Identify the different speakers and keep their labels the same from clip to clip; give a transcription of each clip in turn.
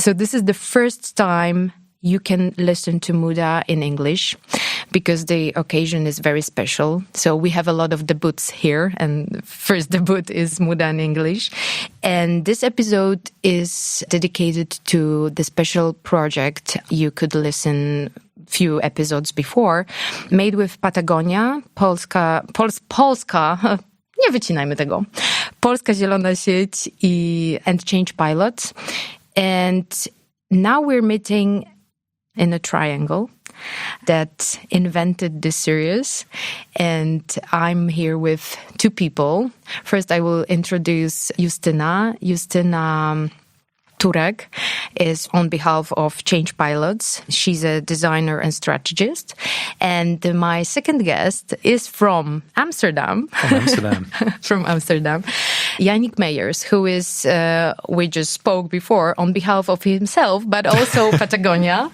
Speaker 1: So this is the first time you can listen to Muda in English because the occasion is very special. So we have a lot of debuts here, and first debut is Muda in English. And this episode is dedicated to the special project you could listen few episodes before, made with Patagonia, Polska, nie wycinajmy tego, Polska Zielona Sieć and Change Pilots. And now we're meeting in a triangle that invented this series. And I'm here with two people. First, I will introduce Justyna. Justyna Turek is on behalf of Change Pilots. She's a designer and strategist. And my second guest is from Amsterdam. From Amsterdam. Yannick Meijers, who is, we just spoke before, on behalf of himself, but also Patagonia.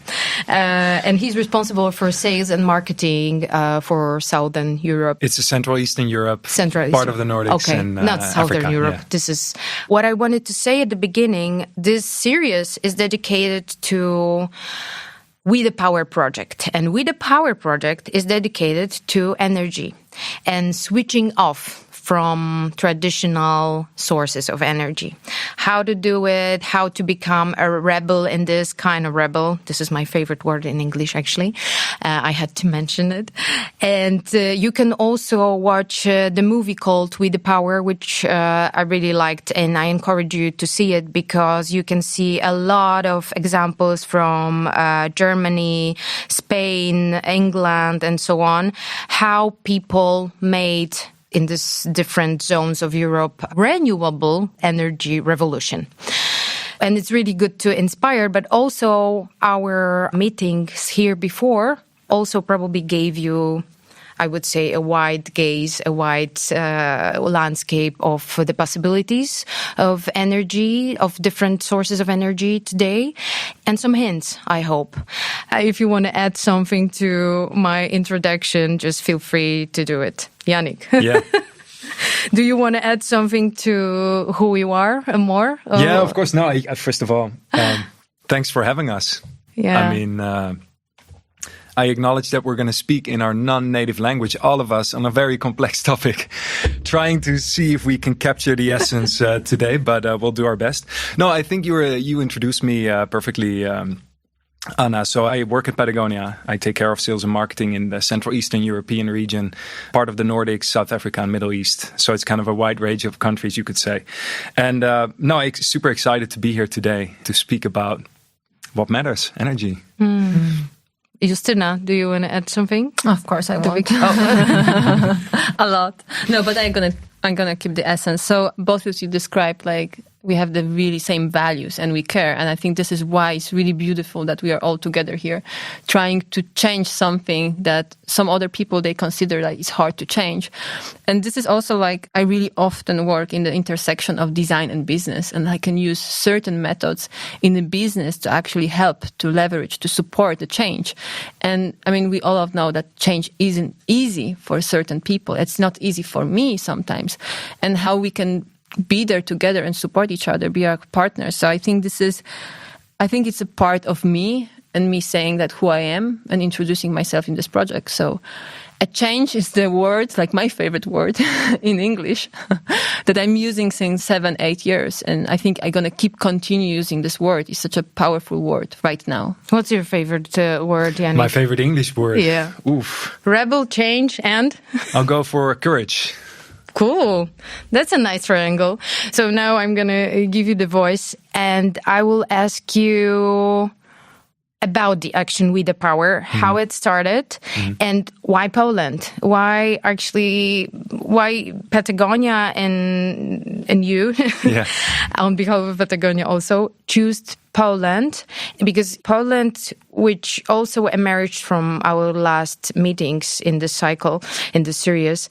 Speaker 1: And he's responsible for sales and marketing for Southern Europe.
Speaker 2: It's a Central Eastern Europe, part of the Nordics.
Speaker 1: Okay,
Speaker 2: and,
Speaker 1: not Southern
Speaker 2: Africa,
Speaker 1: Europe.
Speaker 2: Yeah.
Speaker 1: This is what I wanted to say at the beginning. This series is dedicated to We the Power project. And We the Power project is dedicated to energy and switching off from traditional sources of energy. How to do it, how to become a rebel in this kind of rebel. This is my favorite word in English, actually. I had to mention it. And you can also watch the movie called We the Power, which I really liked. And I encourage you to see it because you can see a lot of examples from Germany, Spain, England, and so on, how people made in these different zones of Europe, renewable energy revolution. And it's really good to inspire, but also our meetings here before also probably gave you, I would say, a wide gaze, a wide landscape of the possibilities of energy, of different sources of energy today, and some hints, I hope. If you want to add something to my introduction, just feel free to do it. Yannick.
Speaker 2: Yeah.
Speaker 1: Do you want to add something to who you are more?
Speaker 2: Yeah, of course. No, first of all, thanks for having us.
Speaker 1: Yeah.
Speaker 2: I mean, I acknowledge that we're going to speak in our non-native language, all of us, on a very complex topic, trying to see if we can capture the essence today, but we'll do our best. No, I think you introduced me perfectly, Anna. So I work at Patagonia. I take care of sales and marketing in the Central Eastern European region, part of the Nordics, South Africa, and Middle East. So it's kind of a wide range of countries, you could say. And no, I'm super excited to be here today to speak about what matters, energy.
Speaker 1: Justyna, do you want to add something?
Speaker 3: Of course I want. A lot. No, but I'm gonna keep the essence. So both of you described like we have the really same values and we care. And I think this is why it's really beautiful that we are all together here trying to change something that some other people, they consider like it's hard to change. And this is also like, I really often work in the intersection of design and business, and I can use certain methods in the business to actually help, to leverage, to support the change. And I mean, we all know that change isn't easy for certain people. It's not easy for me sometimes. And how we can be there together and support each other, be our partners. So I think it's a part of me and me saying that who I am and introducing myself in this project. So a change is the word, like my favorite word in English, that I'm using since 7-8 years. And I think I'm going to continue using this word. It's such a powerful word right now.
Speaker 1: What's your favorite word, Yannick?
Speaker 2: My favorite English word?
Speaker 1: Yeah.
Speaker 2: Oof.
Speaker 1: Rebel, change, and?
Speaker 2: I'll go for courage.
Speaker 1: Cool. That's a nice triangle. So now I'm going to give you the voice and I will ask you about the action We the Power, how it started, and why Poland? Why Patagonia and you, on behalf of Patagonia also, choose Poland? Because Poland, which also emerged from our last meetings in this cycle, in the series,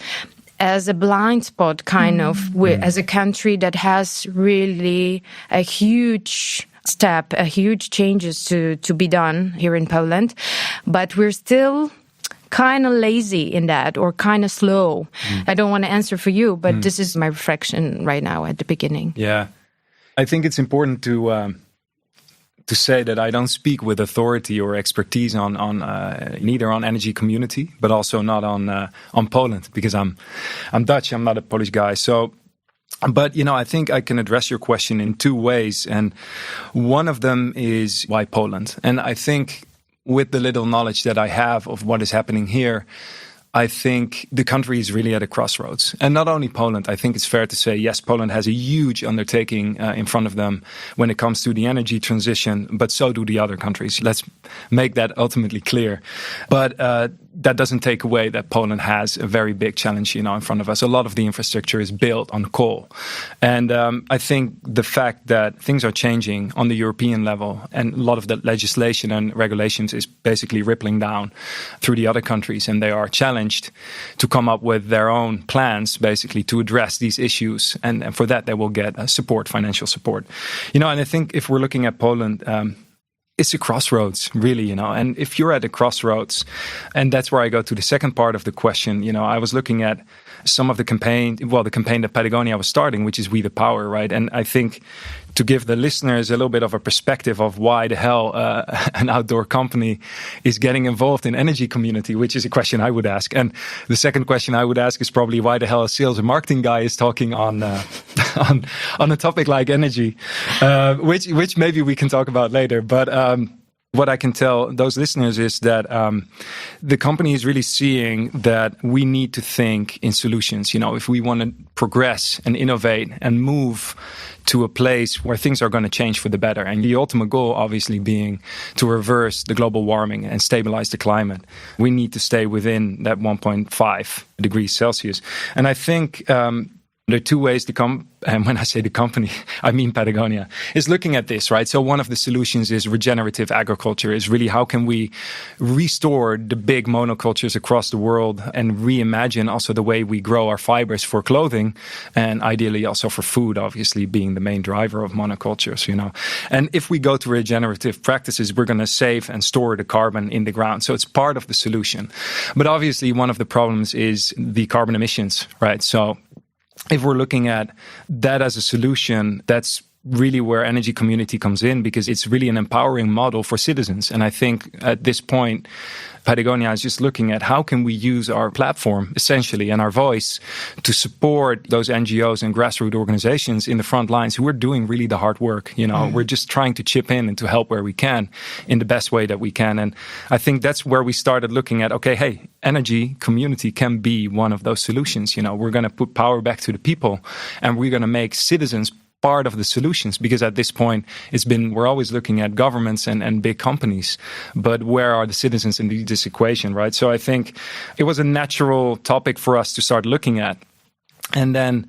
Speaker 1: as a blind spot, kind of, as a country that has really a huge step, a huge changes to be done here in Poland. But we're still kind of lazy in that, or kind of slow. I don't want to answer for you, but this is my reflection right now at the beginning.
Speaker 2: Yeah. I think it's important to to say that I don't speak with authority or expertise on neither on energy community, but also not on Poland, because I'm Dutch. I'm not a Polish guy. So, but I think I can address your question in two ways, and one of them is why Poland. And I think with the little knowledge that I have of what is happening here, I think the country is really at a crossroads. And not only Poland, I think it's fair to say, yes, Poland has a huge undertaking in front of them when it comes to the energy transition, but so do the other countries. Let's make that ultimately clear. But that doesn't take away that Poland has a very big challenge, in front of us. A lot of the infrastructure is built on coal. And I think the fact that things are changing on the European level and a lot of the legislation and regulations is basically rippling down through the other countries, and they are challenged to come up with their own plans, basically, to address these issues. And for that, they will get support, financial support. And I think if we're looking at Poland, it's a crossroads, really, and if you're at a crossroads, and that's where I go to the second part of the question, I was looking at some of the campaign that Patagonia was starting, which is We the Power, right? And I think to give the listeners a little bit of a perspective of why the hell an outdoor company is getting involved in energy community, which is a question I would ask. And the second question I would ask is probably why the hell a sales and marketing guy is talking on a topic like energy, which maybe we can talk about later. But what I can tell those listeners is that the company is really seeing that we need to think in solutions. If we want to progress and innovate and move to a place where things are going to change for the better. And the ultimate goal, obviously, being to reverse the global warming and stabilize the climate. We need to stay within that 1.5 degrees Celsius. And I think there are two ways to come, and when I say the company, I mean Patagonia, is looking at this, right? So one of the solutions is regenerative agriculture, is really how can we restore the big monocultures across the world and reimagine also the way we grow our fibers for clothing, and ideally also for food, obviously being the main driver of monocultures, And if we go to regenerative practices, we're going to save and store the carbon in the ground. So it's part of the solution. But obviously one of the problems is the carbon emissions, right? So if we're looking at that as a solution, that's really where energy community comes in, because it's really an empowering model for citizens. And I think at this point, Patagonia is just looking at how can we use our platform, essentially, and our voice to support those NGOs and grassroots organizations in the front lines who are doing really the hard work. We're just trying to chip in and to help where we can in the best way that we can. And I think that's where we started looking at, okay, hey, energy community can be one of those solutions. We're going to put power back to the people, and we're going to make citizens part of the solutions, because at this point we're always looking at governments and big companies, but where are the citizens in this equation, right? So I think it was a natural topic for us to start looking at. And then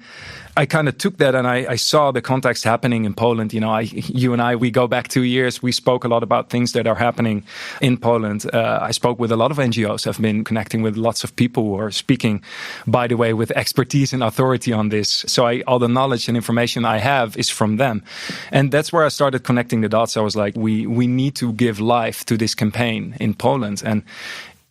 Speaker 2: I kind of took that and I saw the context happening in Poland. You and I, we go back 2 years. We spoke a lot about things that are happening in Poland. I spoke with a lot of NGOs. I've been connecting with lots of people who are speaking, by the way, with expertise and authority on this. So all the knowledge and information I have is from them. And that's where I started connecting the dots. I was like, we need to give life to this campaign in Poland. And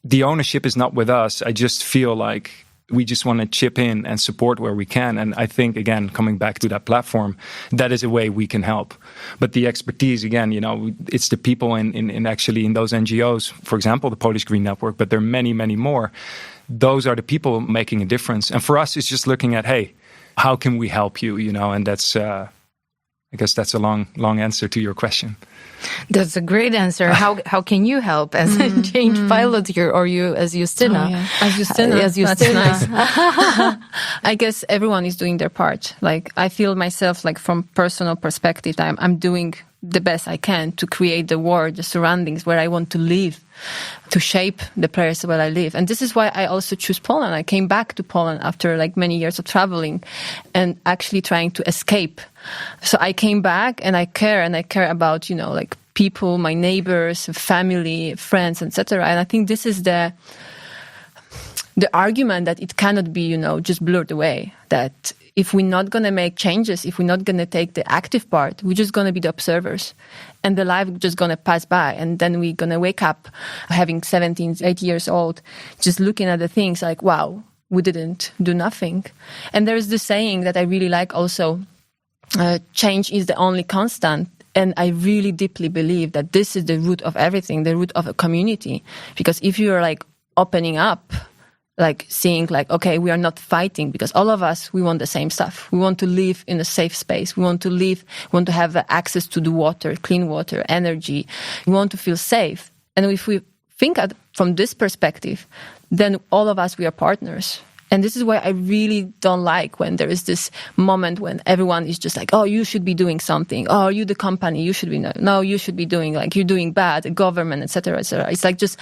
Speaker 2: the ownership is not with us. I just feel like we just want to chip in and support where we can. And I think, again, coming back to that platform, that is a way we can help. But the expertise, again, it's the people in actually in those NGOs, for example, the Polish Green Network, but there are many, many more. Those are the people making a difference. And for us, it's just looking at, hey, how can we help you? And that's, I guess that's a long answer to your question.
Speaker 1: That's a great answer. How can you help as a change pilot here, or you as Justyna?
Speaker 3: Oh, yeah. As Justyna. That's nice. I guess everyone is doing their part. Like, I feel myself, like, from personal perspective, I'm doing the best I can to create the world, the surroundings where I want to live, to shape the place where I live. And this is why I also choose Poland. I came back to Poland after like many years of traveling and actually trying to escape. So I came back and I care about, like people, my neighbors, family, friends, etc. And I think this is the argument that it cannot be, just blurred away, that if we're not going to make changes, if we're not going to take the active part, we're just going to be the observers. And the life just going to pass by. And then we're going to wake up having 17, 18 years old, just looking at the things like, wow, we didn't do nothing. And there's this saying that I really like also, change is the only constant. And I really deeply believe that this is the root of everything, the root of a community. Because if you are like opening up, like seeing like, okay, we are not fighting, because all of us, we want the same stuff. We want to live in a safe space. We want to have access to the water, clean water, energy. We want to feel safe. And if we think from this perspective, then all of us, we are partners. And this is why I really don't like when there is this moment when everyone is just like, oh, you should be doing something. Oh, you the company, you should be, no, you should be doing, like, you're doing bad, the government, etc., etc. It's like, just,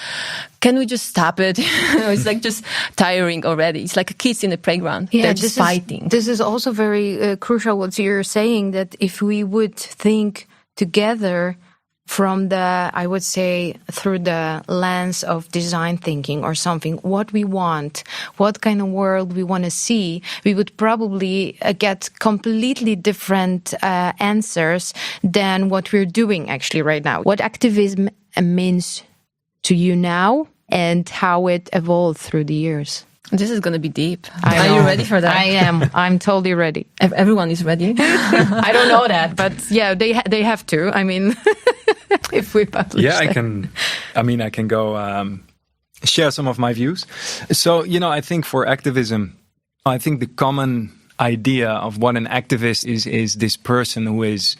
Speaker 3: can we just stop it? It's like just tiring already. It's like kids in the playground. Yeah, they're just fighting.
Speaker 1: This is also very crucial what you're saying, that if we would think together from the, I would say, through the lens of design thinking or something, what we want, what kind of world we want to see, we would probably get completely different answers than what we're doing actually right now. What activism means to you now and how it evolved through the years.
Speaker 3: This is going to be deep. Are you ready for that?
Speaker 1: I am. I'm totally ready.
Speaker 3: Everyone is ready.
Speaker 1: I don't know that, but yeah, they have to. I mean, if we publish.
Speaker 2: Yeah, I can go share some of my views. So, I think for activism, I think the common idea of what an activist is this person who is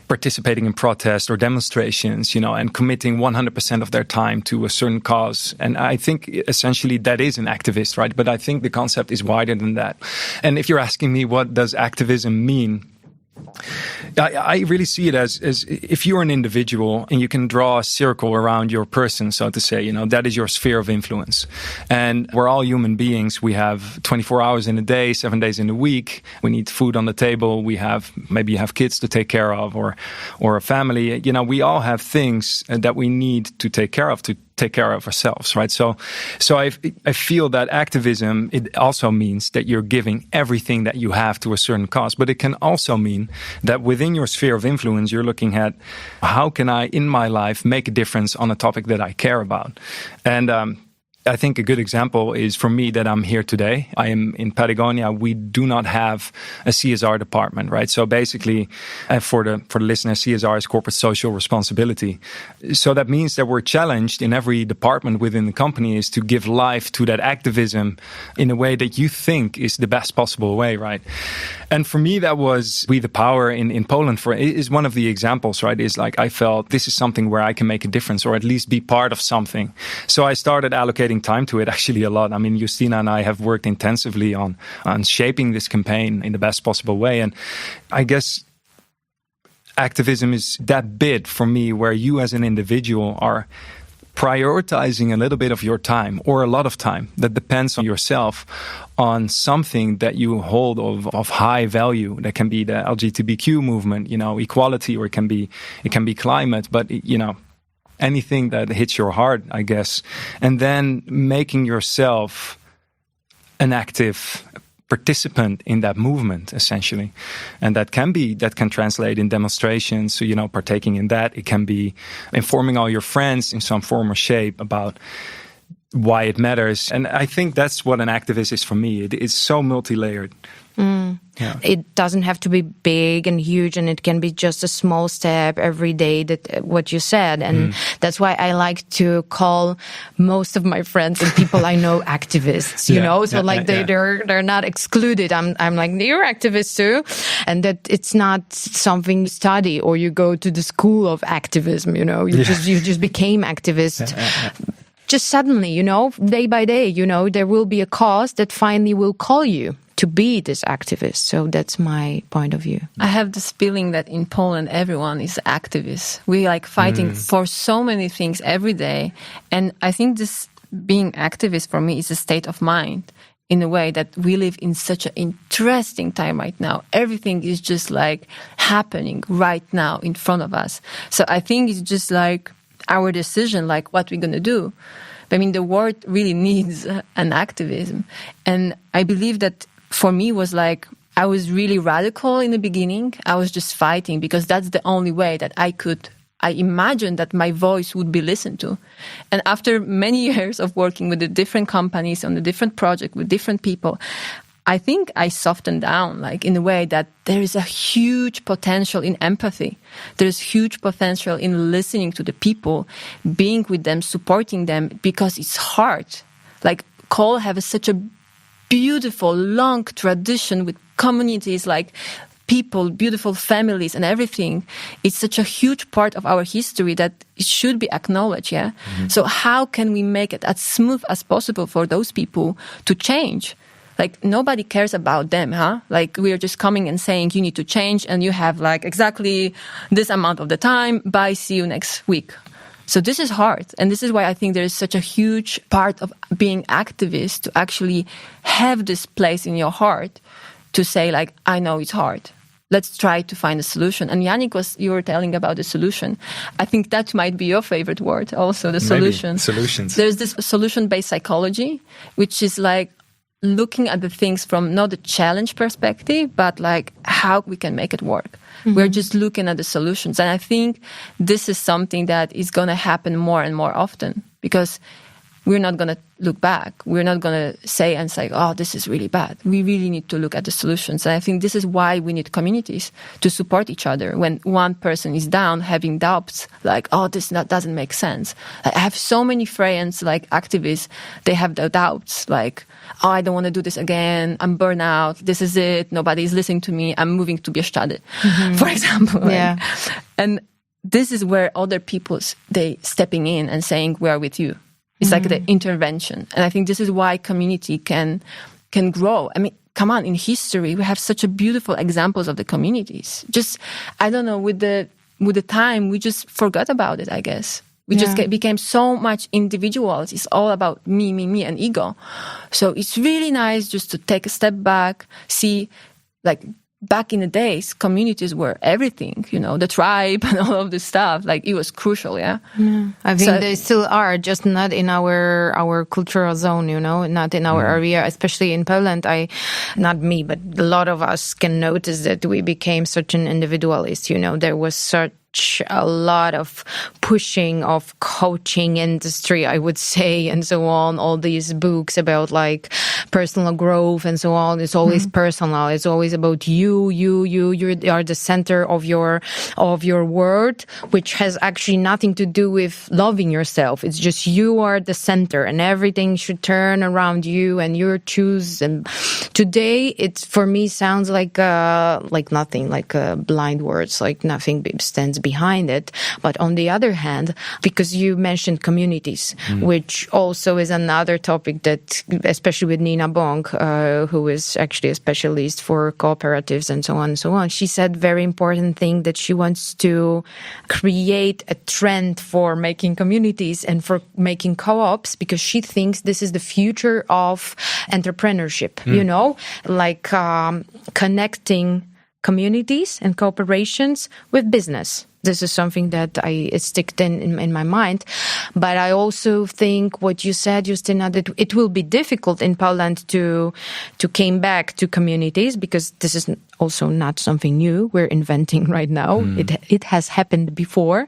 Speaker 2: participating in protests or demonstrations, and committing 100% of their time to a certain cause. And I think essentially that is an activist, right? But I think the concept is wider than that. And if you're asking me what does activism mean, I really see it as if you're an individual and you can draw a circle around your person, so to say, that is your sphere of influence. And we're all human beings. We have 24 hours in a day, 7 days in a week. We need food on the table. Maybe you have kids to take care of or a family. We all have things that we need to take care of ourselves, right? So I feel that activism, it also means that you're giving everything that you have to a certain cause, but it can also mean that within your sphere of influence, you're looking at how can I, in my life, make a difference on a topic that I care about. And I think a good example is for me that I'm here today. I am in Patagonia. We do not have a CSR department, right? So basically, for the listeners, CSR is corporate social responsibility. So that means that we're challenged in every department within the company is to give life to that activism in a way that you think is the best possible way, right? And for me, that was We the Power in Poland is one of the examples, right? Is like I felt this is something where I can make a difference or at least be part of something. So I started allocating time to it actually a lot. I mean, Justyna and I have worked intensively on shaping this campaign in the best possible way. And I guess activism is that bit for me where you as an individual are prioritizing a little bit of your time or a lot of time that depends on yourself on something that you hold of high value. That can be the LGBTQ movement, equality, or it can be climate, but anything that hits your heart, I guess, and then making yourself an active participant in that movement, essentially. And that can translate in demonstrations, so, partaking in that. It can be informing all your friends in some form or shape about why it matters. And I think that's what an activist is for me. It's so multi-layered. Yeah.
Speaker 1: It doesn't have to be big and huge, and it can be just a small step every day, that what you said. And that's why I like to call most of my friends and people I know activists, they're not excluded. I'm like, you're activists too. And that it's not something you study or you go to the school of activism, you just became activist. Just suddenly, day by day, there will be a cause that finally will call you to be this activist. So that's my point of view.
Speaker 3: I have this feeling that in Poland, everyone is activist. We like fighting for so many things every day. And I think this being activist for me is a state of mind in a way that we live in such an interesting time right now. Everything is just like happening right now in front of us. So I think it's just like our decision, like what we're going to do. I mean, the world really needs an activism. And I believe that for me was like, I was really radical in the beginning. I was just fighting because that's the only way that I imagined that my voice would be listened to. And after many years of working with the different companies on the different projects with different people, I think I softened down, like in a way that there is a huge potential in empathy. There's huge potential in listening to the people, being with them, supporting them, because it's hard. Like coal have such a beautiful, long tradition with communities, like people, beautiful families and everything. It's such a huge part of our history that it should be acknowledged, yeah? Mm-hmm. So how can we make it as smooth as possible for those people to change? Like, nobody cares about them, huh? Like, we are just coming and saying, you need to change, and you have, like, exactly this amount of the time. Bye, see you next week. So this is hard. And this is why I think there is such a huge part of being activist to actually have this place in your heart to say, like, I know it's hard. Let's try to find a solution. And Yannick, you were telling about the solution. I think that might be your favorite word also, the solution.
Speaker 2: Maybe. Solutions.
Speaker 3: There's this solution-based psychology, which is like, looking at the things from not the challenge perspective, but like how we can make it work. Mm-hmm. We're just looking at the solutions. And I think this is something that is going to happen more and more often, because we're not going to look back. We're not going to say and say, oh, this is really bad. We really need to look at the solutions. And I think this is why we need communities to support each other. When one person is down, having doubts, like, oh, this doesn't make sense. I have so many friends, like activists, they have the doubts, like, oh, I don't want to do this again. I'm burnt out. This is it. Nobody is listening to me. I'm moving to Bieszczady, for example.
Speaker 1: Yeah.
Speaker 3: Right? And this is where other people, they stepping in and saying, we are with you. It's like the intervention. And I think this is why community can grow. I mean, come on, in history, we have such a beautiful examples of the communities. Just, I don't know, with the time, we just forgot about it, I guess. We just became so much individuals. It's all about me, and ego. So it's really nice just to take a step back, see, like, back in the days, communities were everything, you know, the tribe and all of this stuff. Like, it was crucial, yeah?
Speaker 1: I think they still are, just not in our cultural zone, you know, not in our area, especially in Poland. Not me, but a lot of us can notice that we became such an individualist, you know. There was such a lot of pushing of coaching industry, I would say, and so on. All these books about like personal growth and so on. It's always personal. It's always about you are the center of your world, which has actually nothing to do with loving yourself. It's just you are the center, and everything should turn around you and your choose. And today, it's for me sounds like nothing, like blind words, like nothing stands behind it. But on the other hand, because you mentioned communities, which also is another topic that, especially with Nina Bong, who is actually a specialist for cooperatives and so on, she said very important thing that she wants to create a trend for making communities and for making co-ops, because she thinks this is the future of entrepreneurship, you know, like connecting communities and cooperations with business. This is something that it sticked in my mind. But I also think what you said, Justyna, that it will be difficult in Poland to came back to communities, because this is also not something new we're inventing right now. It has happened before,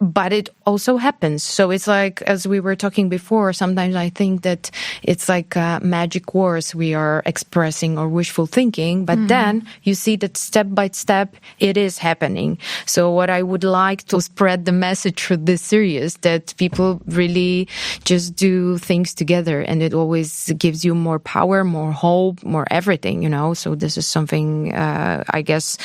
Speaker 1: but it also happens. So it's like, as we were talking before, sometimes I think that it's like magic words we are expressing or wishful thinking, but then you see that step by step it is happening. So what I would like to spread the message through this series, that people really just do things together, and it always gives you more power, more hope, more everything, you know. So this is something I guess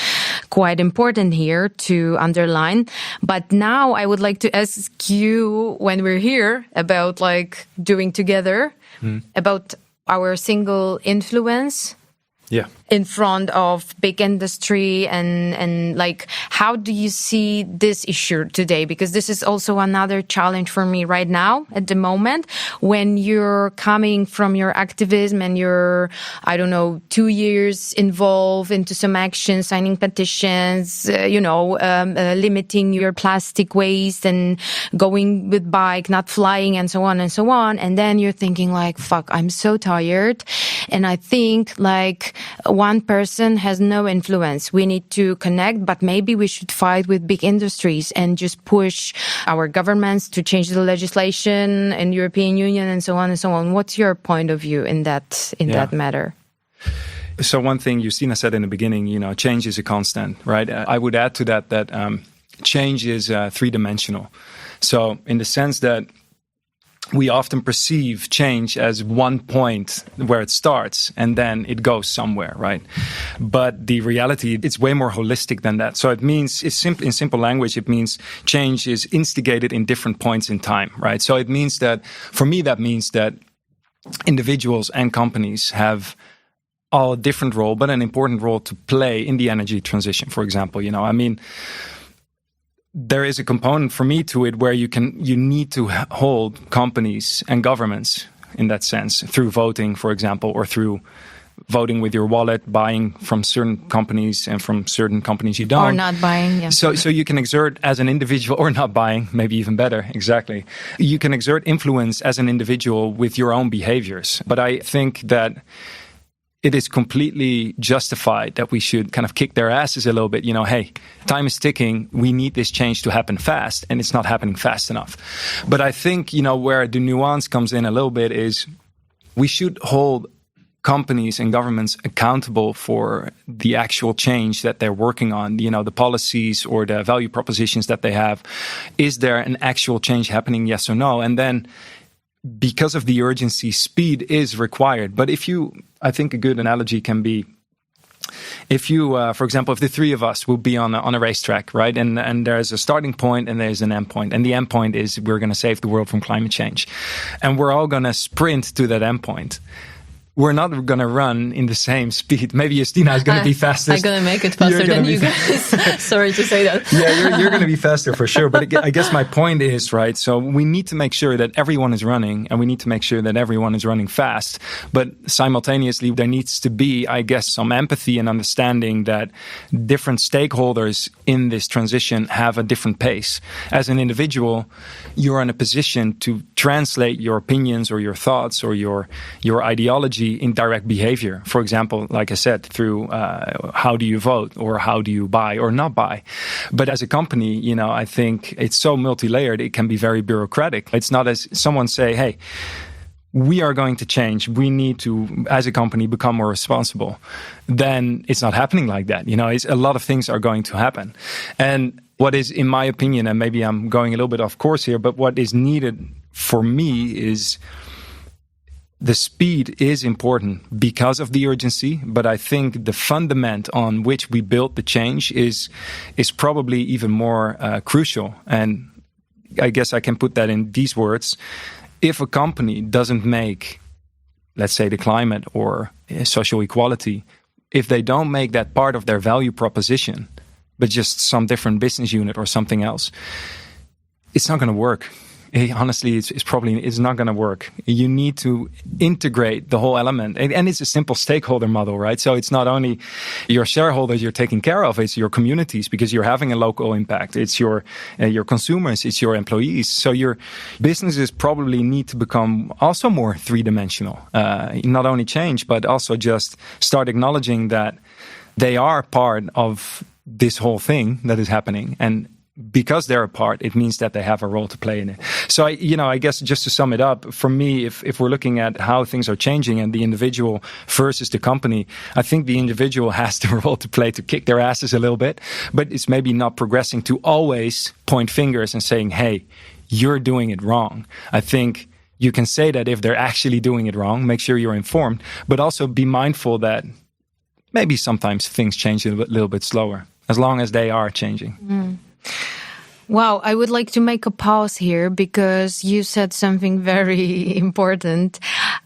Speaker 1: quite important here to underline. But now I would like to ask you, when we're here, about like doing together, about our single influence in front of big industry, and like, how do you see this issue today? Because this is also another challenge for me right now at the moment, when you're coming from your activism and you're, I don't know, 2 years involved into some action, signing petitions, limiting your plastic waste and going with bike, not flying, and so on and so on. And then you're thinking like, fuck, I'm so tired. And I think like one person has no influence. We need to connect, but maybe we should fight with big industries and just push our governments to change the legislation in European Union and so on and so on. What's your point of view in that matter?
Speaker 2: So one thing Justyna said in the beginning, change is a constant, right? I would add to that change is three-dimensional. So in the sense that we often perceive change as one point where it starts and then it goes somewhere, right? But the reality, it's way more holistic than that. So it means, in simple language, it means change is instigated in different points in time, right? So it means that, for me, that means that individuals and companies have all a different role, but an important role to play in the energy transition, for example. There is a component for me to it where you need to hold companies and governments in that sense through voting, for example, or through voting with your wallet, buying from certain companies and from certain companies you don't.
Speaker 1: Or not buying, yeah.
Speaker 2: So you can exert as an individual, or not buying, maybe even better, exactly. You can exert influence as an individual with your own behaviors. But I think that it is completely justified that we should kind of kick their asses a little bit. Hey, time is ticking. We need this change to happen fast, and it's not happening fast enough. But I think, where the nuance comes in a little bit is we should hold companies and governments accountable for the actual change that they're working on, the policies or the value propositions that they have. Is there an actual change happening, yes or no? And then, because of the urgency, speed is required. But I think a good analogy can be, for example, if the three of us will be on a racetrack, right? And there's a starting point and there's an end point. And the end point is we're going to save the world from climate change. And we're all going to sprint to that end point. We're not going to run in the same speed. Maybe Justyna is going to be faster.
Speaker 3: I'm going to make it faster than you guys. Sorry to say that.
Speaker 2: Yeah, you're going to be faster for sure. But I guess my point is, right, so we need to make sure that everyone is running, and we need to make sure that everyone is running fast. But simultaneously, there needs to be, I guess, some empathy and understanding that different stakeholders in this transition have a different pace. As an individual, you're in a position to translate your opinions or your thoughts or your ideology in direct behavior. For example, like I said, through how do you vote or how do you buy or not buy. But as a company, I think it's so multi-layered, it can be very bureaucratic. It's not as someone say, hey, we are going to change. We need to, as a company, become more responsible. Then it's not happening like that. A lot of things are going to happen. And what is, in my opinion, and maybe I'm going a little bit off course here, but what is needed for me is the speed is important because of the urgency, but I think the fundament on which we build the change is probably even more crucial. And I guess I can put that in these words. If a company doesn't make, let's say, the climate or social equality, if they don't make that part of their value proposition, but just some different business unit or something else, it's not going to work. Honestly, it's not going to work. You need to integrate the whole element. And it's a simple stakeholder model, right? So it's not only your shareholders you're taking care of, it's your communities because you're having a local impact. It's your consumers, it's your employees. So your businesses probably need to become also more three-dimensional. Not only change, but also just start acknowledging that they are part of this whole thing that is happening. And because they're a part, it means that they have a role to play in it. So, I guess just to sum it up, for me, if we're looking at how things are changing and the individual versus the company, I think the individual has the role to play to kick their asses a little bit, but it's maybe not progressing to always point fingers and saying, hey, you're doing it wrong. I think you can say that if they're actually doing it wrong, make sure you're informed, but also be mindful that maybe sometimes things change a little bit slower, as long as they are changing.
Speaker 1: Mm. Wow, I would like to make a pause here because you said something very important,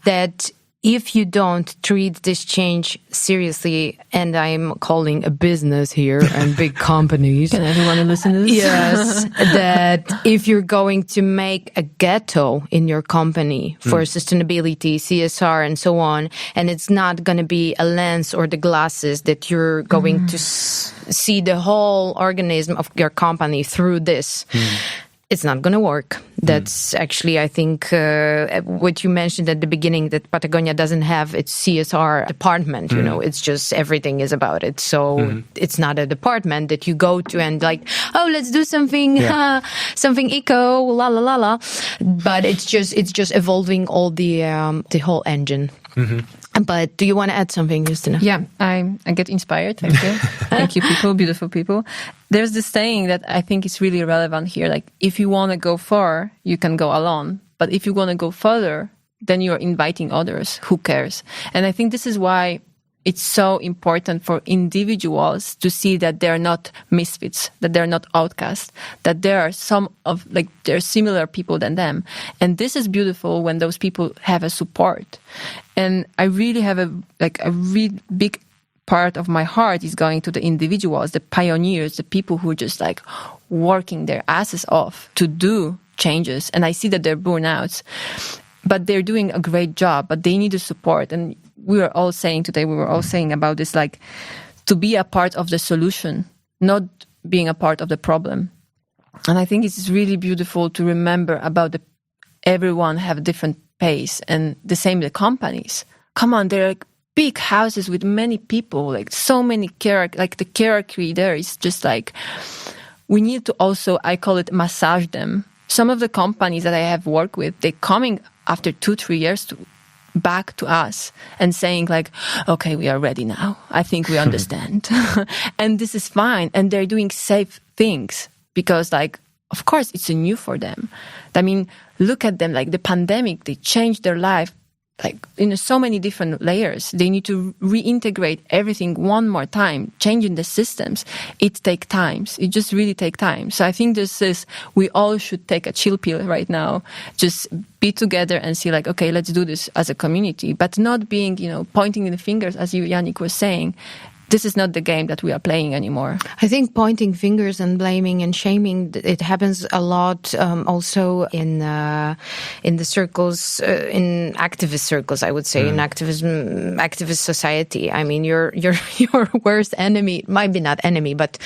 Speaker 1: that if you don't treat this change seriously, and I'm calling a business here and big companies.
Speaker 3: Can everyone listen to this?
Speaker 1: Yes, that if you're going to make a ghetto in your company for sustainability, CSR, and so on, and it's not going to be a lens or the glasses that you're going to see the whole organism of your company through this, it's not going to work. That's actually, I think, what you mentioned at the beginning, that Patagonia doesn't have its CSR department, it's just everything is about it. So it's not a department that you go to and like, oh, let's do something, something eco, la la la la. But it's just evolving all the whole engine. But do you want to add something, Justyna?
Speaker 3: Yeah, I get inspired. Thank you. Thank you, people, beautiful people. There's this saying that I think is really relevant here. Like, if you want to go far, you can go alone. But if you want to go further, then you're inviting others. Who cares? And I think this is why it's so important for individuals to see that they're not misfits, that they're not outcasts, that there are there are similar people than them. And this is beautiful when those people have a support. And I really have a really big part of my heart is going to the individuals, the pioneers, the people who are just like working their asses off to do changes. And I see that they're burnouts, but they're doing a great job, but they need the support. And we were all saying about this, like, to be a part of the solution, not being a part of the problem. And I think it's really beautiful to remember about everyone have a different pace, and the same the companies. Come on, they're like big houses with many people, like so many the hierarchy there is just like, we need to also, I call it, massage them. Some of the companies that I have worked with, they're coming after 2-3 years back to us and saying like, okay, we are ready now. I think we understand. And this is fine. And they're doing safe things because, like, of course, it's new for them. I mean, look at them, like the pandemic, they changed their life like in so many different layers. They need to reintegrate everything one more time, changing the systems. It takes time. It just really takes time. So I think we all should take a chill pill right now. Just be together and see like, okay, let's do this as a community, but not being, pointing the fingers, as you, Yannick, was saying. This is not the game that we are playing anymore.
Speaker 1: I think pointing fingers and blaming and shaming, it happens a lot also in the circles, in activist circles, I would say, in activist society. I mean, your worst enemy, might be not enemy, but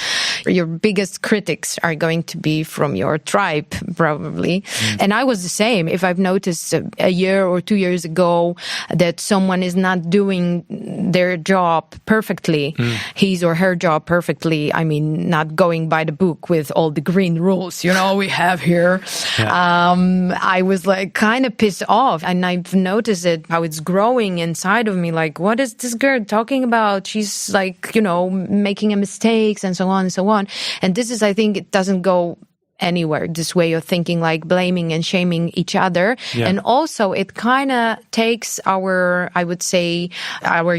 Speaker 1: your biggest critics are going to be from your tribe, probably. And I was the same. If I've noticed a year or 2 years ago that someone is not doing their job perfectly, his or her job perfectly, I mean, not going by the book with all the green rules, we have here. Yeah. I was like kind of pissed off, and I've noticed it, how it's growing inside of me. Like, what is this girl talking about? She's like, making mistakes and so on and so on. And this is, I think, it doesn't go anywhere, this way of thinking, like blaming and shaming each other. Yeah. And also it kind of takes our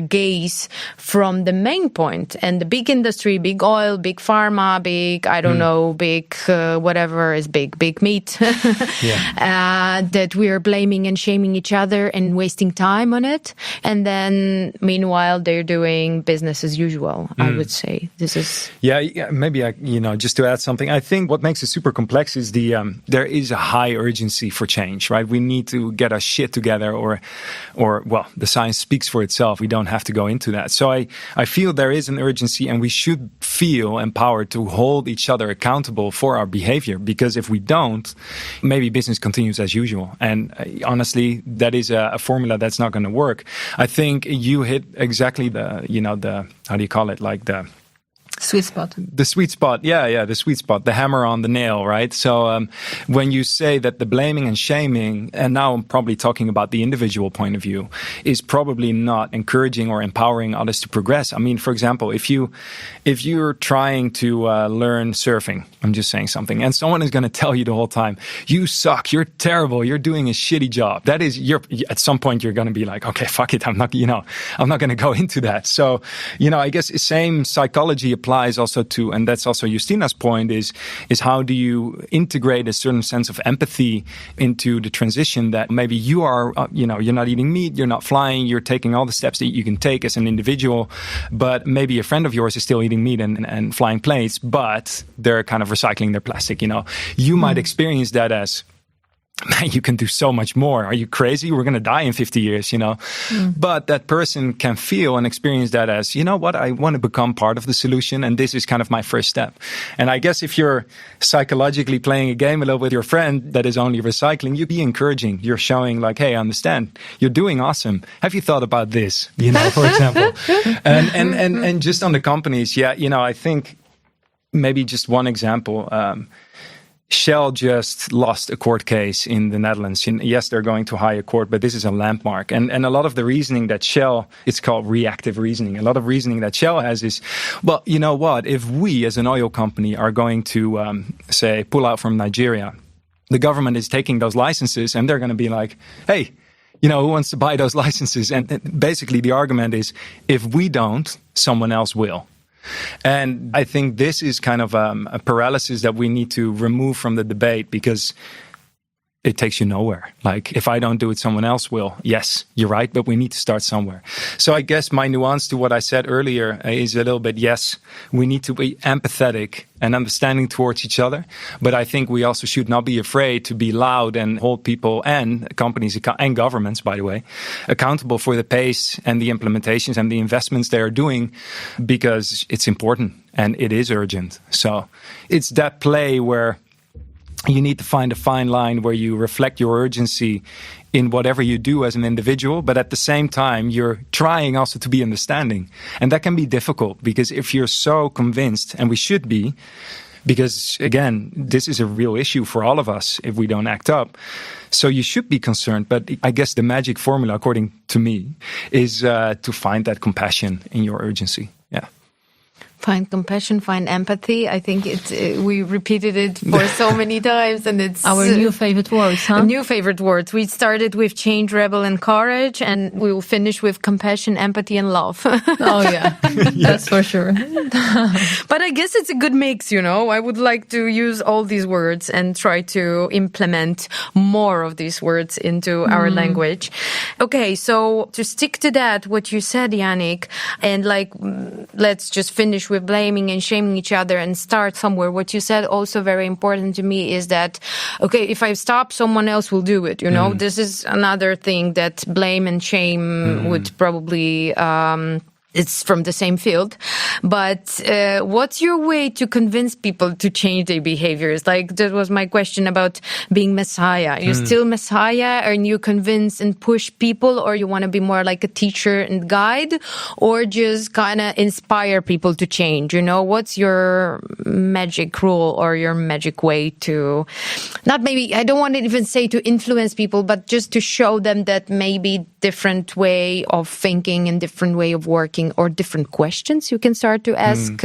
Speaker 1: gaze from the main point, and the big industry, big oil, big pharma, big, I don't know, big whatever is big meat, that we are blaming and shaming each other and wasting time on it. And then meanwhile, they're doing business as usual, I would say. This is...
Speaker 2: Yeah, maybe, just to add something, I think what makes it super complex is there is a high urgency for change, right? We need to get our shit together, or the science speaks for itself. We don't have to go into that. So I feel there is an urgency, and we should feel empowered to hold each other accountable for our behavior, because if we don't, maybe business continues as usual. And honestly, that is a formula that's not going to work. I think you hit exactly the how do you call it? Like the
Speaker 3: sweet spot.
Speaker 2: The sweet spot. Yeah, the sweet spot. The hammer on the nail, right? So when you say that the blaming and shaming, and now I'm probably talking about the individual point of view, is probably not encouraging or empowering others to progress. I mean, for example, if you're trying to learn surfing, I'm just saying something, and someone is going to tell you the whole time, you suck, you're terrible, you're doing a shitty job. That is, at some point you're going to be like, okay, fuck it, I'm not going to go into that. So, I guess the same psychology applies also to, and that's also Justyna's point, is how do you integrate a certain sense of empathy into the transition that maybe you are, you're not eating meat, you're not flying, you're taking all the steps that you can take as an individual, but maybe a friend of yours is still eating meat and flying planes, but they're kind of recycling their plastic, You might experience that as, man, you can do so much more. Are you crazy? We're going to die in 50 years, But that person can feel and experience that as, what, I want to become part of the solution, and this is kind of my first step. And I guess if you're psychologically playing a game a little with your friend that is only recycling, you'd be encouraging. You're showing like, hey, I understand. You're doing awesome. Have you thought about this? For example. And just on the companies, I think maybe just one example. Shell just lost a court case in the Netherlands. Yes, they're going to higher court, but this is a landmark. And a lot of the reasoning that Shell, it's called reactive reasoning. A lot of reasoning that Shell has is, well, you know what? If we as an oil company are going to, say, pull out from Nigeria, the government is taking those licenses and they're going to be like, hey, you know, who wants to buy those licenses? And basically the argument is, if we don't, someone else will. And I think this is kind of a paralysis that we need to remove from the debate, because it takes you nowhere. Like, if I don't do it, someone else will. Yes, you're right, but we need to start somewhere. So I guess my nuance to what I said earlier is a little bit, yes, we need to be empathetic and understanding towards each other. But I think we also should not be afraid to be loud and hold people and companies and governments, by the way, accountable for the pace and the implementations and the investments they are doing, because it's important and it is urgent. So it's that play where you need to find a fine line where you reflect your urgency in whatever you do as an individual, but at the same time, you're trying also to be understanding. And that can be difficult, because if you're so convinced, and we should be, because again, this is a real issue for all of us if we don't act up. So you should be concerned. But I guess the magic formula, according to me, is to find that compassion in your urgency. Yeah.
Speaker 1: Find compassion, find empathy. I think we repeated it for so many times, and it's
Speaker 3: our new favorite words, huh?
Speaker 1: New favorite words. We started with change, rebel, and courage, and we will finish with compassion, empathy, and love.
Speaker 3: Oh yeah, that's for sure.
Speaker 1: But I guess it's a good mix, you know. I would like to use all these words and try to implement more of these words into our language. Okay, so to stick to that, what you said, Yannick, and like, let's just finish with blaming and shaming each other and start somewhere. What you said also very important to me is that, okay, if I stop, someone else will do it, you know? This is another thing that blame and shame would probably it's from the same field. But what's your way to convince people to change their behaviors? Like, that was my question about being Messiah. You're still Messiah, and you convince and push people, or you want to be more like a teacher and guide, or just kind of inspire people to change? You know, what's your magic rule or your magic way to, not maybe, I don't want to even say to influence people, but just to show them that maybe different way of thinking and different way of working, or different questions you can start to ask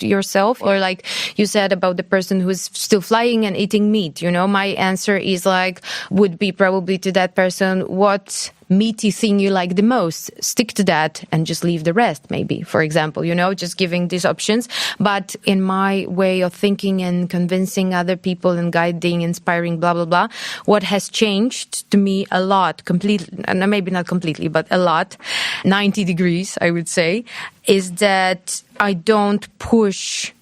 Speaker 1: yourself. Or like you said about the person who's still flying and eating meat, you know, my answer is like, would be probably to that person, what meaty thing you like the most, stick to that and just leave the rest, maybe, for example, you know, just giving these options. But in my way of thinking and convincing other people and guiding, inspiring, blah, blah, blah, what has changed to me a lot, completely, and maybe not completely, but a lot, 90 degrees, I would say, is that I don't push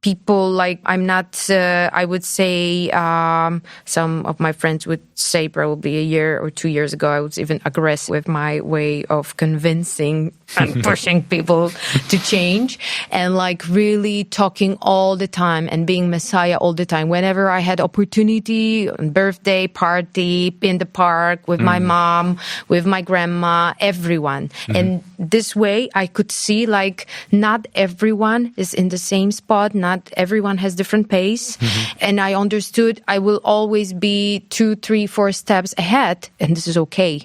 Speaker 1: people. Like, I'm not, I would say, some of my friends would say probably a year or 2 years ago, I was even aggressive with my way of convincing and pushing people to change, and like really talking all the time and being Messiah all the time. Whenever I had opportunity, birthday party, in the park, with my mom, with my grandma, everyone. And this way I could see like not everyone is in the same spot, not everyone has different pace. And I understood I will always be 2, 3, 4 steps ahead, and this is okay.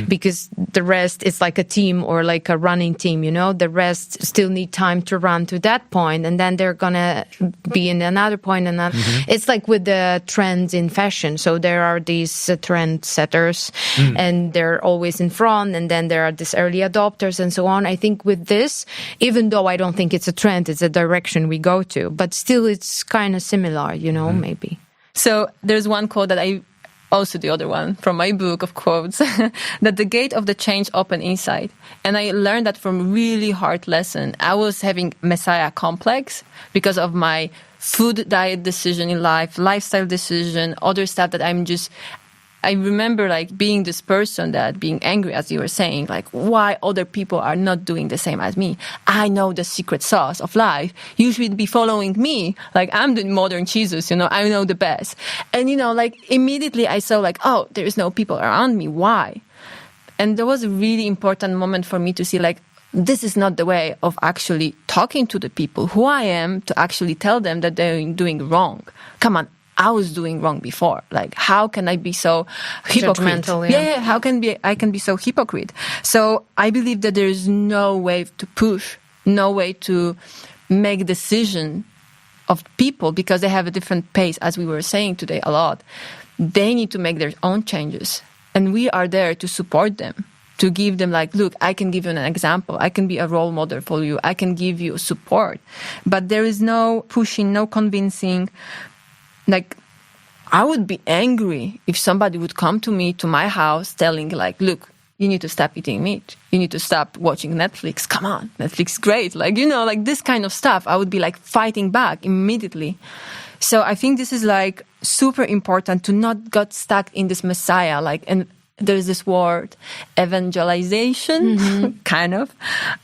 Speaker 1: Because the rest is like a team or like a running team, you know, the rest still need time to run to that point, and then they're gonna be in another point. And it's like with the trends in fashion. So there are these trend setters and they're always in front, and then there are these early adopters and so on. I think with this, even though I don't think it's a trend, it's a direction we go to, but still it's kind of similar, you know, maybe.
Speaker 3: So there's one quote that also the other one from my book of quotes, that the gate of the change open inside. And I learned that from really hard lesson. I was having Messiah complex because of my food diet decision in life, lifestyle decision, other stuff that I remember like being this person that being angry, as you were saying, like why other people are not doing the same as me. I know the secret sauce of life. You should be following me. Like I'm the modern Jesus, you know, I know the best. And, you know, like immediately I saw like, oh, there is no people around me. Why? And there was a really important moment for me to see like, this is not the way of actually talking to the people who I am to actually tell them that they're doing wrong. Come on. I was doing wrong before. Like, how can I be so hypocrite?
Speaker 1: Judgmental, yeah.
Speaker 3: How I can be so hypocrite? So I believe that there is no way to push, no way to make decision of people because they have a different pace, as we were saying today a lot. They need to make their own changes. And we are there to support them, to give them like, look, I can give you an example. I can be a role model for you. I can give you support. But there is no pushing, no convincing. Like, I would be angry if somebody would come to me, to my house, telling like, look, you need to stop eating meat. You need to stop watching Netflix. Come on, Netflix is great. Like, like this kind of stuff. I would be like fighting back immediately. So I think this is like super important to not get stuck in this messiah. Like, and there's this word, evangelization, kind of.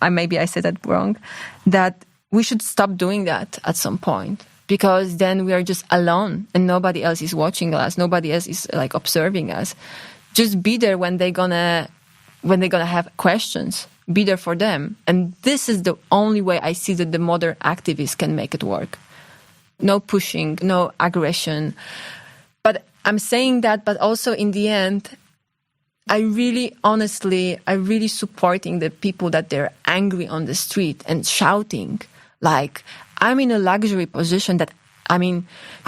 Speaker 3: Maybe I said that wrong. That we should stop doing that at some point. Because then we are just alone and nobody else is watching us. Nobody else is like observing us. Just be there when they're gonna have questions. Be there for them. And this is the only way I see that the modern activists can make it work. No pushing, no aggression. But I'm saying that, but also in the end, I really supporting the people that they're angry on the street and shouting. Like, I'm in a luxury position that, I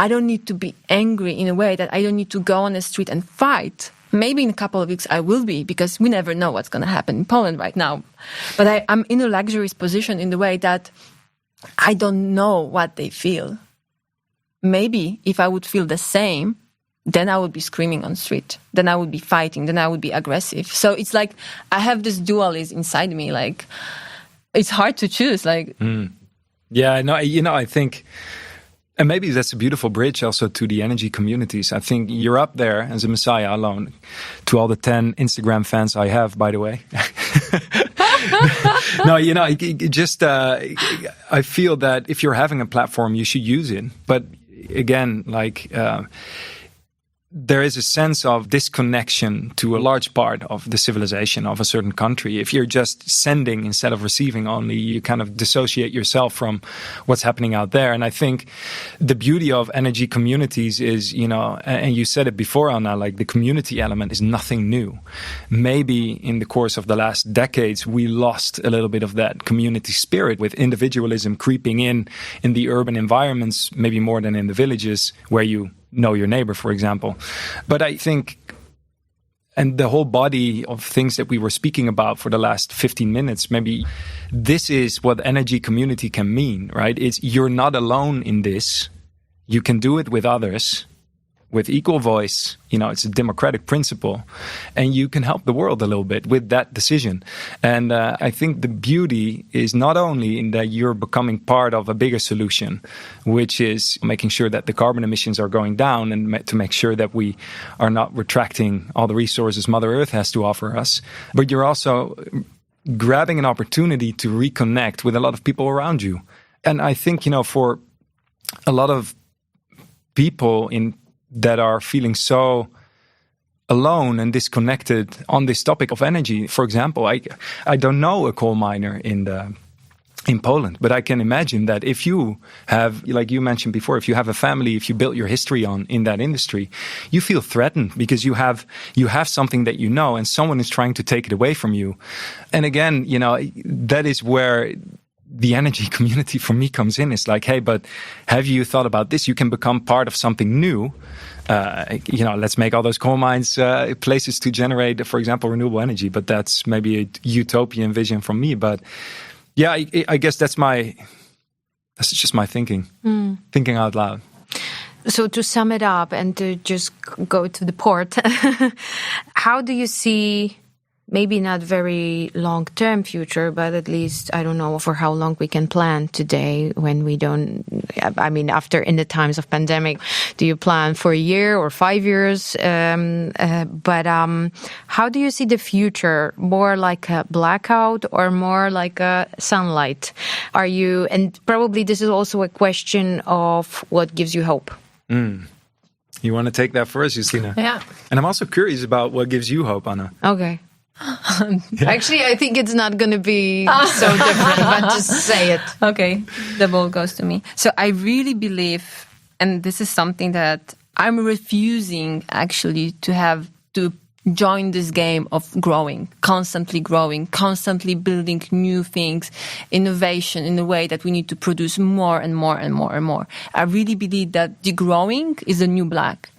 Speaker 3: don't need to be angry in a way that I don't need to go on the street and fight. Maybe in a couple of weeks I will be, because we never know what's going to happen in Poland right now. But I'm in a luxurious position in the way that I don't know what they feel. Maybe if I would feel the same, then I would be screaming on the street. Then I would be fighting. Then I would be aggressive. So it's like I have this dualism inside me. Like, it's hard to choose. Like,
Speaker 2: Yeah, no, I think, and maybe that's a beautiful bridge also to the energy communities. I think you're up there as a messiah alone. To all the 10 Instagram fans I have, by the way. No, I feel that if you're having a platform, you should use it. But again, there is a sense of disconnection to a large part of the civilization of a certain country. If you're just sending instead of receiving only, you kind of dissociate yourself from what's happening out there. And I think the beauty of energy communities is, and you said it before, Anna, like the community element is nothing new. Maybe in the course of the last decades, we lost a little bit of that community spirit with individualism creeping in the urban environments, maybe more than in the villages where you know your neighbor, for example. But I think, and the whole body of things that we were speaking about for the last 15 minutes, maybe this is what energy community can mean, right? It's you're not alone in this. You can do it with others, with equal voice. It's a democratic principle, and you can help the world a little bit with that decision. And I think the beauty is not only in that you're becoming part of a bigger solution, which is making sure that the carbon emissions are going down and to make sure that we are not retracting all the resources Mother Earth has to offer us, but you're also grabbing an opportunity to reconnect with a lot of people around you. And I think, for a lot of people that are feeling so alone and disconnected on this topic of energy. For example, I don't know a coal miner in Poland, but I can imagine that if you have, like you mentioned before, if you have a family, if you built your history in that industry, you feel threatened because you have something that and someone is trying to take it away from you. And again, that is where the energy community for me comes in. It's like, hey, but have you thought about this? You can become part of something new. Let's make all those coal mines places to generate, for example, renewable energy. But that's maybe a utopian vision from me. But yeah, I guess that's just my thinking, thinking out loud.
Speaker 1: So to sum it up and to just go to the port, how do you see, maybe not very long-term future, but at least, I don't know for how long we can plan today when we don't, after in the times of pandemic, do you plan for a year or 5 years? But how do you see the future? More like a blackout or more like a sunlight? And probably this is also a question of what gives you hope.
Speaker 2: You want to take that first, Justyna?
Speaker 3: Yeah.
Speaker 2: And I'm also curious about what gives you hope, Anna.
Speaker 1: Okay. Actually, I think it's not going to be so different, but just say it.
Speaker 3: Okay, the ball goes to me. So I really believe and this is something that I'm refusing actually to join this game of constantly building new things, innovation in a way that we need to produce more and more and more and more. I really believe that the growing is the new black,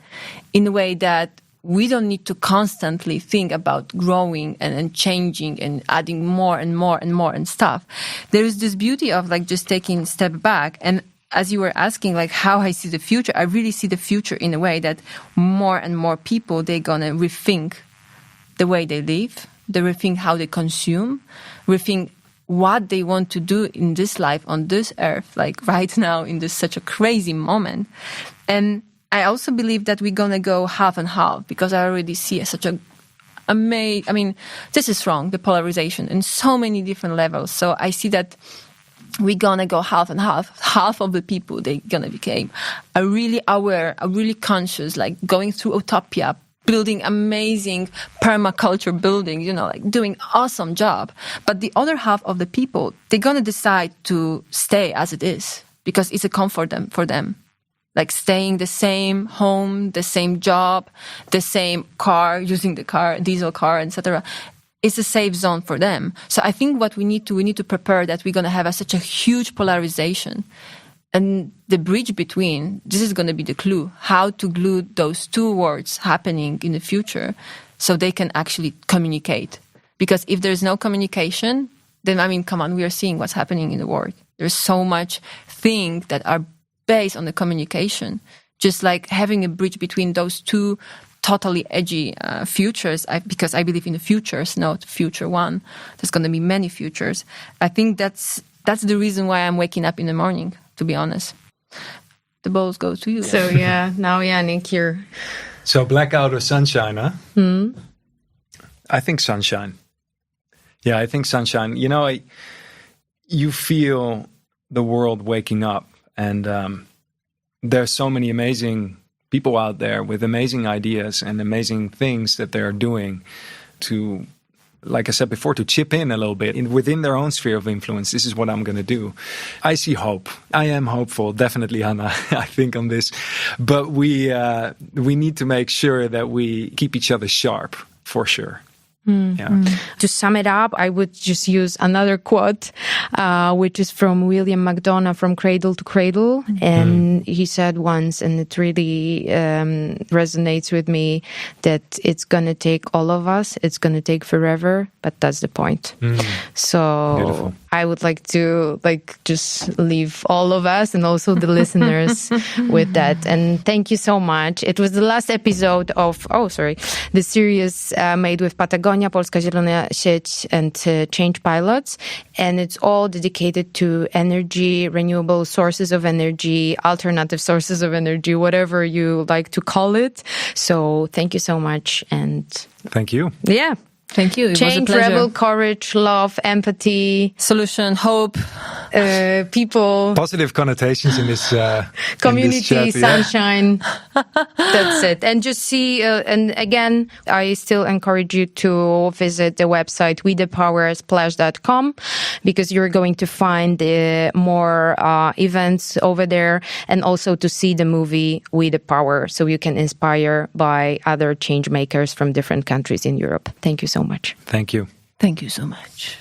Speaker 3: in a way that we don't need to constantly think about growing and changing and adding more and more and more and stuff. There is this beauty of like just taking a step back. And as you were asking, like how I see the future, I really see the future in a way that more and more people, they're going to rethink the way they live, they rethink how they consume, rethink what they want to do in this life on this earth, like right now in this such a crazy moment. And I also believe that we're going to go half and half, because I already see such a this is wrong, the polarization in so many different levels. So I see that we're going to go half and half. Half of the people, they're going to become a really aware, a really conscious, like going through utopia, building amazing permaculture buildings, like doing awesome job. But the other half of the people, they're going to decide to stay as it is because it's a comfort for them. Like staying the same home, the same job, the same car, using the car, diesel car, etc. It's a safe zone for them. So I think what we need to prepare that we're going to have such a huge polarization. And the bridge between, this is going to be the clue, how to glue those two words happening in the future so they can actually communicate. Because if there's no communication, then, come on, we are seeing what's happening in the world. There's so much things that are based on the communication. Just like having a bridge between those two totally edgy futures, because I believe in the futures, not future one. There's going to be many futures. I think that's the reason why I'm waking up in the morning, to be honest. The balls go to you.
Speaker 1: So yeah, now Yannick, you're...
Speaker 2: So blackout or sunshine, huh? I think sunshine. Yeah, I think sunshine. You feel the world waking up, and there's so many amazing people out there with amazing ideas and amazing things that they're doing to, like I said before, to chip in a little bit within their own sphere of influence. This is what I'm going to do. I see hope. I am hopeful, definitely, Hannah, I think on this. But we need to make sure that we keep each other sharp, for sure. Yeah.
Speaker 1: To sum it up, I would just use another quote, which is from William McDonough from Cradle to Cradle. And he said once, and it really resonates with me, that it's going to take all of us. It's going to take forever, but that's the point. So beautiful. I would like to just leave all of us and also the listeners with that. And thank you so much. It was the last episode of, the series made with Patagonia, Polska Zielona Sieć, and Change Pilots. And it's all dedicated to energy, renewable sources of energy, alternative sources of energy, whatever you like to call it. So thank you so much. And
Speaker 2: thank you.
Speaker 1: Yeah.
Speaker 3: Thank you. It
Speaker 1: Change,
Speaker 3: was a pleasure.
Speaker 1: rebel, courage, love, empathy,
Speaker 3: solution, hope,
Speaker 1: people,
Speaker 2: positive connotations in this
Speaker 1: community,
Speaker 2: in this chat,
Speaker 1: sunshine. That's it. And just see. And again, I still encourage you to visit the website wethepower.com, because you're going to find more events over there, and also to see the movie We the Power, so you can inspire by other change makers from different countries in Europe. Thank you so much.
Speaker 2: Thank you.
Speaker 3: Thank you so much.